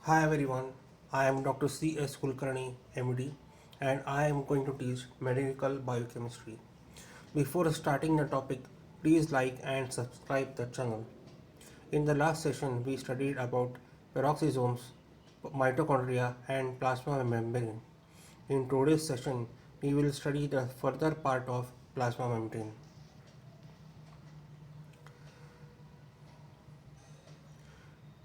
Hi everyone, I am Dr. C. S. Kulkarni, MD, and I am going to teach medical biochemistry. Before starting the topic, please like and subscribe the channel. In the last session, we studied about peroxisomes, mitochondria, and plasma membrane. In today's session, we will study the further part of plasma membrane.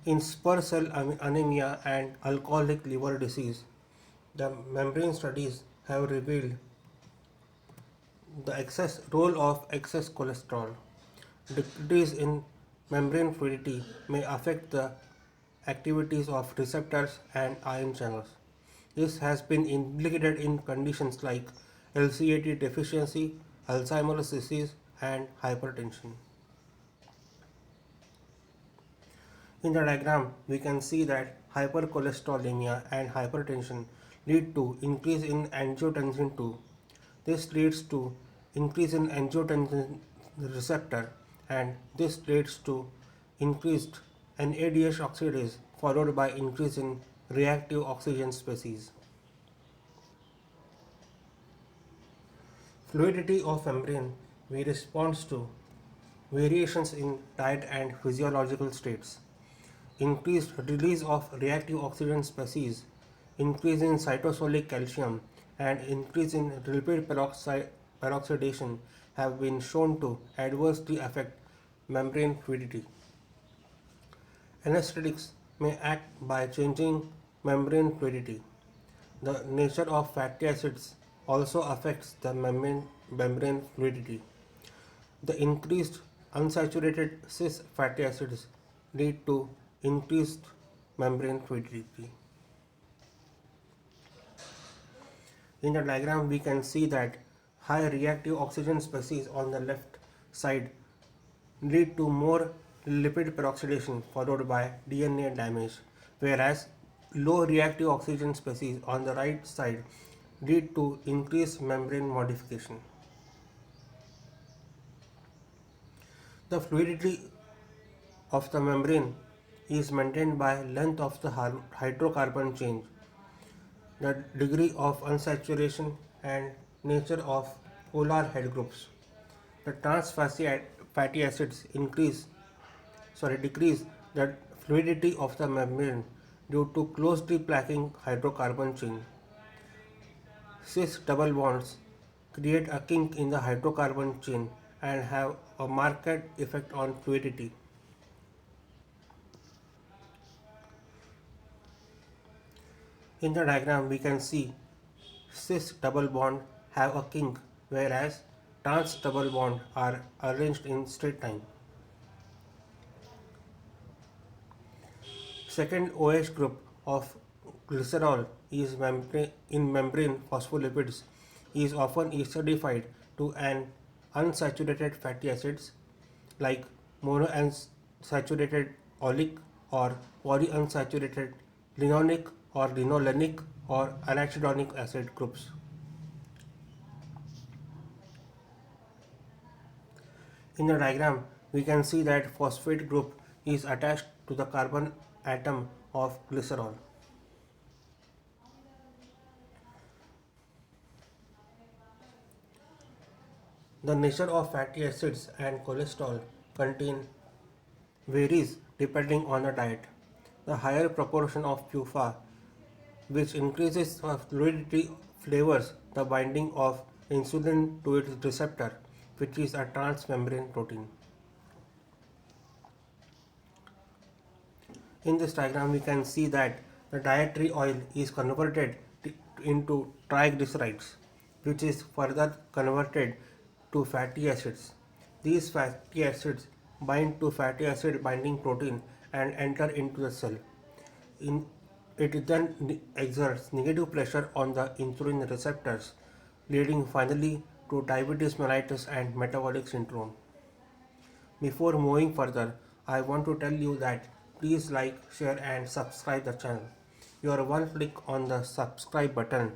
In spur cell anemia and alcoholic liver disease, the membrane studies have revealed the excess role of excess cholesterol. Decrease in membrane fluidity may affect the activities of receptors and ion channels. This has been implicated in conditions like LCAT deficiency, Alzheimer's disease, and hypertension. In the diagram, we can see that hypercholesterolemia and hypertension lead to increase in angiotensin II. This leads to increase in angiotensin receptor, and this leads to increased NADH oxidase followed by increase in reactive oxygen species. Fluidity of membrane responds to variations in diet and physiological states, increased release of reactive oxygen species, increase in cytosolic calcium, and increase in lipid peroxidation have been shown to adversely affect membrane fluidity. Anesthetics may act by changing membrane fluidity. The nature of fatty acids also affects the membrane fluidity. The increased unsaturated cis fatty acids lead to increased membrane fluidity. In the diagram, we can see that high reactive oxygen species on the left side lead to more lipid peroxidation followed by DNA damage, whereas low reactive oxygen species on the right side lead to increased membrane modification. The fluidity of the membrane is maintained by length of the hydrocarbon chain, the degree of unsaturation, and nature of polar head groups. The trans fatty acids decrease the fluidity of the membrane due to closely packing hydrocarbon chain. Cis double bonds create a kink in the hydrocarbon chain and have a marked effect on fluidity. In the diagram, we can see cis double bond have a kink, whereas trans double bond are arranged in straight line. Second OH group of glycerol is in membrane phospholipids is often esterified to an unsaturated fatty acids like monounsaturated oleic or polyunsaturated linoleic or linolenic or arachidonic acid groups. In the diagram, we can see that phosphate group is attached to the carbon atom of glycerol. The nature of fatty acids and cholesterol contain varies depending on the diet. The higher proportion of PUFA, which increases the fluidity, flavors the binding of insulin to its receptor, which is a transmembrane protein. In this diagram, we can see that the dietary oil is converted into triglycerides, which is further converted to fatty acids. These fatty acids bind to fatty acid binding protein and enter into the cell. In, it then exerts negative pressure on the insulin receptors, leading finally to diabetes mellitus and metabolic syndrome. Before moving further, I want to tell you that please like, share and subscribe the channel. Your one click on the subscribe button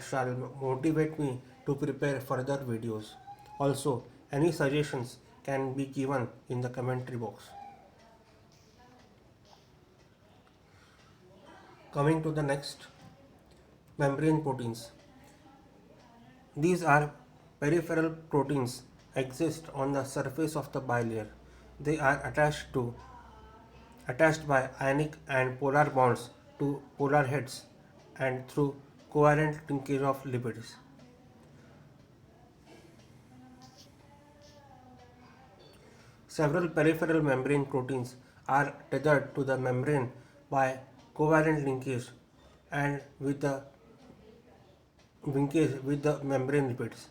shall motivate me to prepare further videos. Also, any suggestions can be given in the commentary box. Coming to the next, membrane proteins. These are peripheral proteins exist on the surface of the bilayer. They are attached by ionic and polar bonds to polar heads and through covalent linkage of lipids. Several peripheral membrane proteins are tethered to the membrane by covalent linkage and with the linkage with the membrane lipids.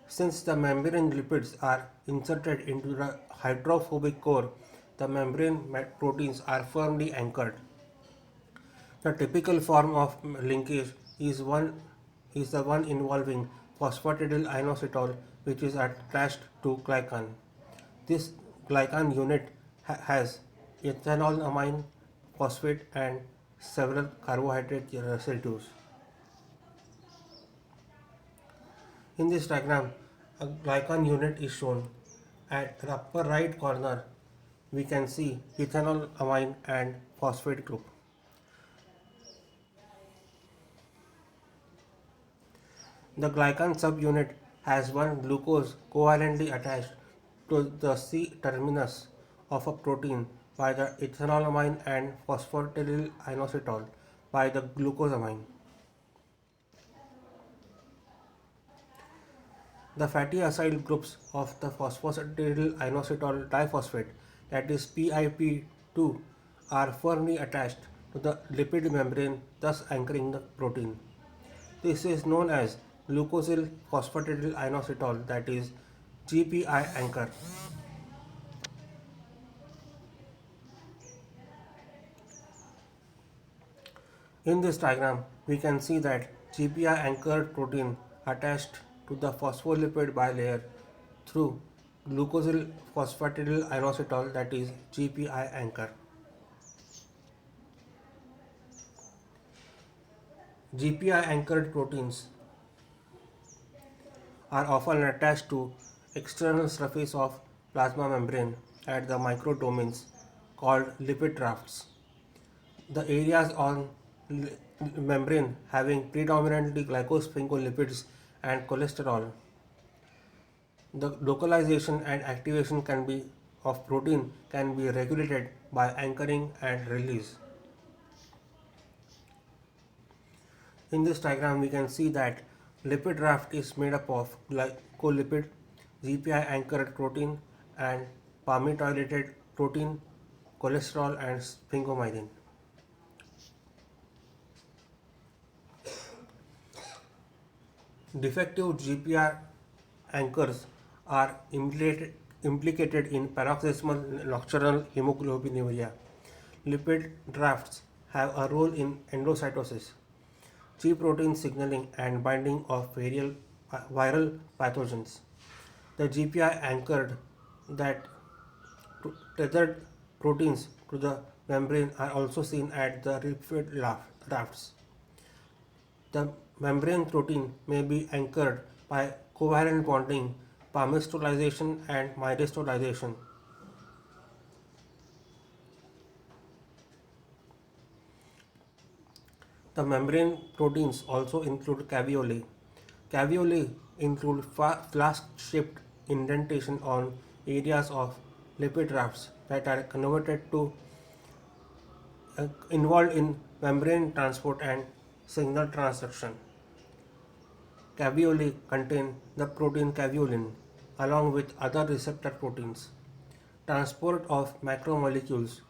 Since the membrane lipids are inserted into the hydrophobic core, the membrane proteins are firmly anchored. The typical form of linkage is the one involving phosphatidylinositol, which is attached to glycan. This glycan unit has ethanolamine, phosphate, and several carbohydrate residues. In this diagram, a glycan unit is shown. At the upper right corner, we can see ethanolamine and phosphate group. The glycan subunit has one glucose covalently attached to the C terminus of a protein by the ethanolamine and phosphatidylinositol by the glucosamine. The fatty acyl groups of the phosphatidylinositol diphosphate, that is PIP2, are firmly attached to the lipid membrane, thus anchoring the protein. This is known as glucosyl phosphatidylinositol, that is GPI anchor. In this diagram, we can see that GPI anchored protein attached to the phospholipid bilayer through glucosyl phosphatidylinositol, that is GPI anchor. GPI anchored proteins are often attached to external surface of plasma membrane at the microdomains called lipid rafts. The areas on membrane having predominantly glycosphingolipids and cholesterol. The localization and activation can be of protein can be regulated by anchoring and release. In this diagram, we can see that lipid raft is made up of glycolipid, GPI anchored protein, and palmitoylated protein, cholesterol, and sphingomyelin. Defective GPR anchors are implicated in paroxysmal nocturnal hemoglobinuria. Lipid drafts have a role in endocytosis, G protein signaling, and binding of viral pathogens. The GPI anchored that tethered proteins to the membrane are also seen at the lipid rafts. The membrane protein may be anchored by covalent bonding, palmistolization, and myristolization. The membrane proteins also include caveolae. Caveolae include flask-shaped indentation on areas of lipid rafts that are converted to involved in membrane transport and signal transduction. Caveolae contain the protein caveolin along with other receptor proteins. Transport of macromolecules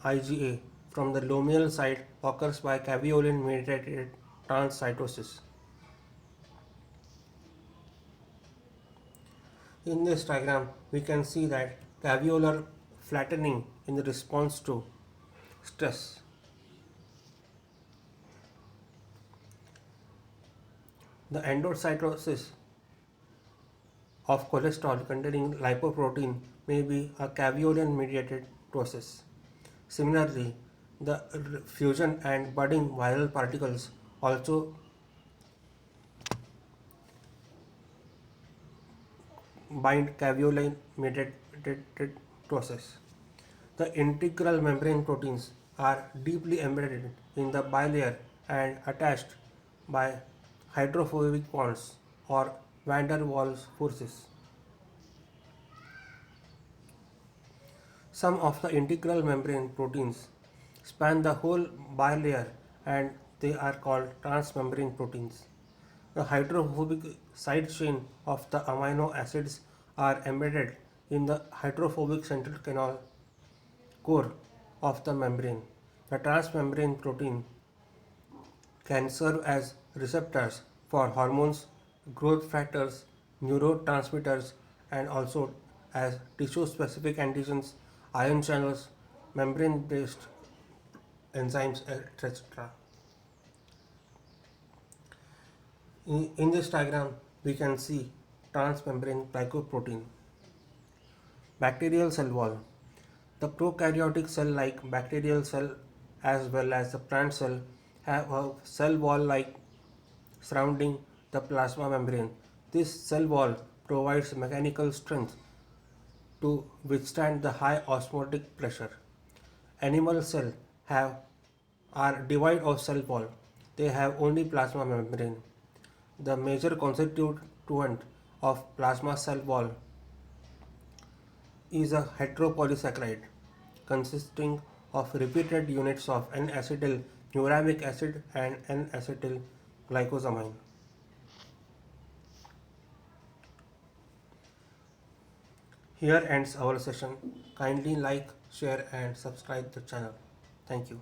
IgA from the lomeal site occurs by caveolin mediated transcytosis. In this diagram, we can see that caveolar flattening in the response to stress. The endocytosis of cholesterol containing lipoprotein may be a caveolin mediated process. Similarly, the fusion and budding viral particles also bind caveolin mediated process. The integral membrane proteins are deeply embedded in the bilayer and attached by hydrophobic bonds or van der Waals forces. Some of the integral membrane proteins span the whole bilayer and they are called transmembrane proteins. The hydrophobic side chain of the amino acids are embedded in the hydrophobic central canal core of the membrane. The transmembrane protein can serve as receptors for hormones, growth factors, neurotransmitters, and also as tissue specific antigens, ion channels, membrane based enzymes, etc. In this diagram, we can see transmembrane glycoprotein, bacterial cell wall. The prokaryotic cell like bacterial cell as well as the plant cell have a cell wall like surrounding the plasma membrane. This cell wall provides mechanical strength to withstand the high osmotic pressure. Animal cells have are devoid of cell wall. They have only plasma membrane. The major constituent of plasma cell wall is a heteropolysaccharide consisting of repeated units of N-acetyl uramic acid and N-acetyl glycosamine. Here ends our session. Kindly like, share and subscribe the channel. Thank you.